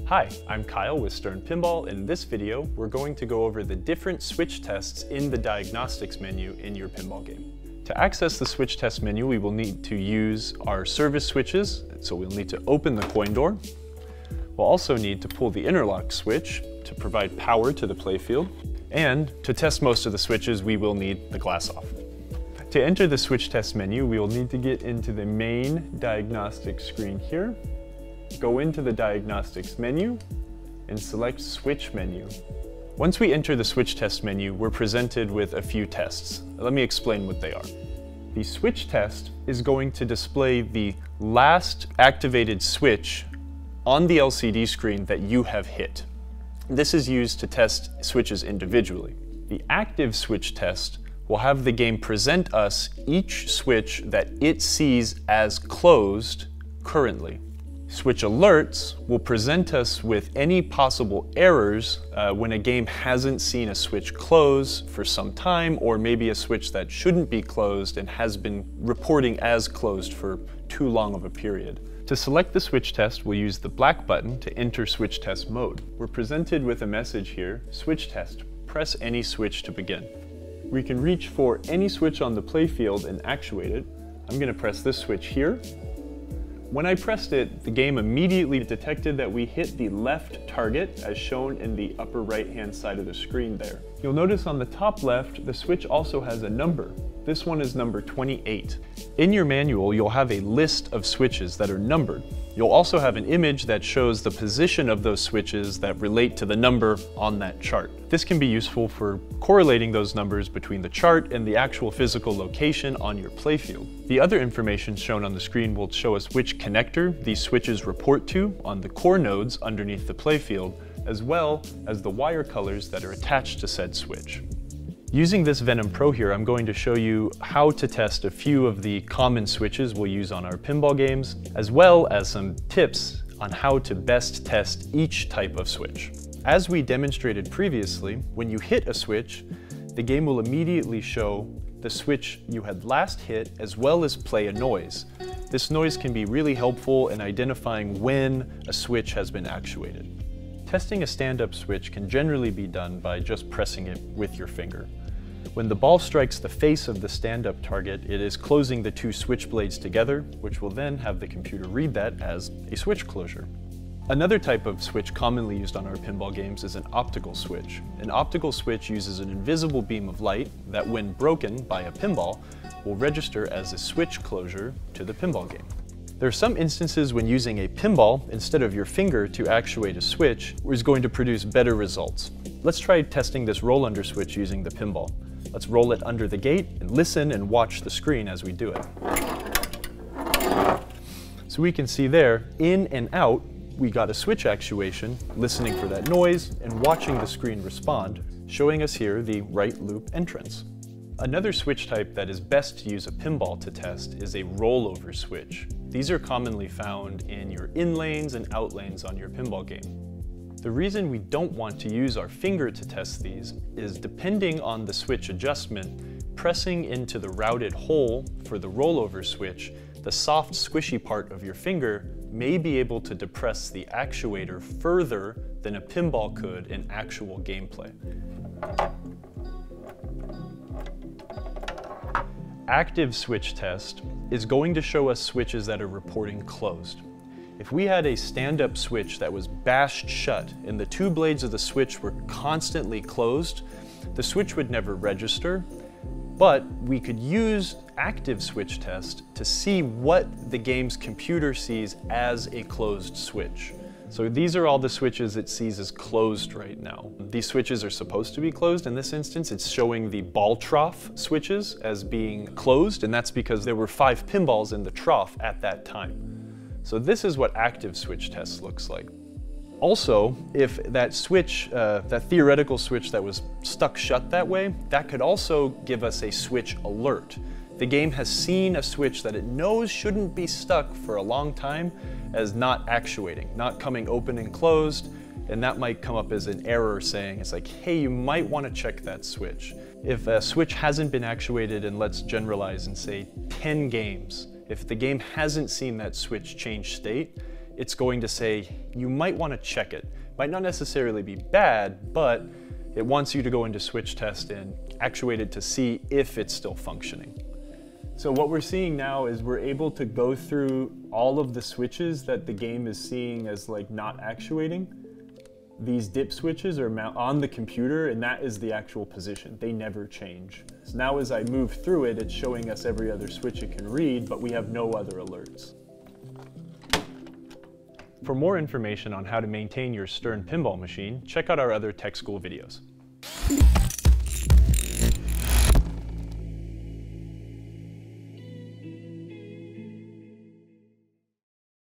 Hi, I'm Kyle with Stern Pinball. In this video, we're going to go over the different switch tests in the diagnostics menu in your pinball game. To access the switch test menu, we will need to use our service switches. So we'll need to open the coin door. We'll also need to pull the interlock switch to provide power to the playfield. And to test most of the switches, we will need the glass off. To enter the switch test menu, we will need to get into the main diagnostic screen here. Go into the diagnostics menu and select switch menu. Once we enter the switch test menu, we're presented with a few tests. Let me explain what they are. The switch test is going to display the last activated switch on the LCD screen that you have hit. This is used to test switches individually. The active switch test will have the game present us each switch that it sees as closed currently. Switch alerts will present us with any possible errors when a game hasn't seen a switch close for some time, or maybe a switch that shouldn't be closed and has been reporting as closed for too long of a period. To select the switch test, we'll use the black button to enter switch test mode. We're presented with a message here, switch test. Press any switch to begin. We can reach for any switch on the playfield and actuate it. I'm going to press this switch here. When I pressed it, the game immediately detected that we hit the left target as shown in the upper right-hand side of the screen there. You'll notice on the top left, the switch also has a number. This one is number 28. In your manual, you'll have a list of switches that are numbered. You'll also have an image that shows the position of those switches that relate to the number on that chart. This can be useful for correlating those numbers between the chart and the actual physical location on your playfield. The other information shown on the screen will show us which connector these switches report to on the core nodes underneath the playfield, as well as the wire colors that are attached to said switch. Using this Venom Pro here, I'm going to show you how to test a few of the common switches we'll use on our pinball games, as well as some tips on how to best test each type of switch. As we demonstrated previously, when you hit a switch, the game will immediately show the switch you had last hit, as well as play a noise. This noise can be really helpful in identifying when a switch has been actuated. Testing a stand-up switch can generally be done by just pressing it with your finger. When the ball strikes the face of the stand-up target, it is closing the two switch blades together, which will then have the computer read that as a switch closure. Another type of switch commonly used on our pinball games is an optical switch. An optical switch uses an invisible beam of light that, when broken by a pinball, will register as a switch closure to the pinball game. There are some instances when using a pinball instead of your finger to actuate a switch is going to produce better results. Let's try testing this roll under switch using the pinball. Let's roll it under the gate and listen and watch the screen as we do it. So we can see there, in and out, we got a switch actuation, listening for that noise and watching the screen respond, showing us here the right loop entrance. Another switch type that is best to use a pinball to test is a rollover switch. These are commonly found in your in lanes and out lanes on your pinball game. The reason we don't want to use our finger to test these is, depending on the switch adjustment, pressing into the routed hole for the rollover switch, the soft squishy part of your finger may be able to depress the actuator further than a pinball could in actual gameplay. Active switch test is going to show us switches that are reporting closed. If we had a stand-up switch that was bashed shut and the two blades of the switch were constantly closed, the switch would never register, but we could use active switch test to see what the game's computer sees as a closed switch. So these are all the switches it sees as closed right now. These switches are supposed to be closed. In this instance, it's showing the ball trough switches as being closed, and that's because there were 5 pinballs in the trough at that time. So this is what active switch test looks like. Also, if that switch, that theoretical switch that was stuck shut that way, that could also give us a switch alert. The game has seen a switch that it knows shouldn't be stuck for a long time as not actuating, not coming open and closed, and that might come up as an error saying, it's like, hey, you might want to check that switch. If a switch hasn't been actuated in, let's generalize and say 10 games, If the game hasn't seen that switch change state, it's going to say, you might want to check it. Might not necessarily be bad, but it wants you to go into switch test and actuate it to see if it's still functioning. So what we're seeing now is we're able to go through all of the switches that the game is seeing as like not actuating. These dip switches are on the computer, and that is the actual position. They never change. So now as I move through it, it's showing us every other switch it can read, but we have no other alerts. For more information on how to maintain your Stern Pinball machine, check out our other Tech School videos.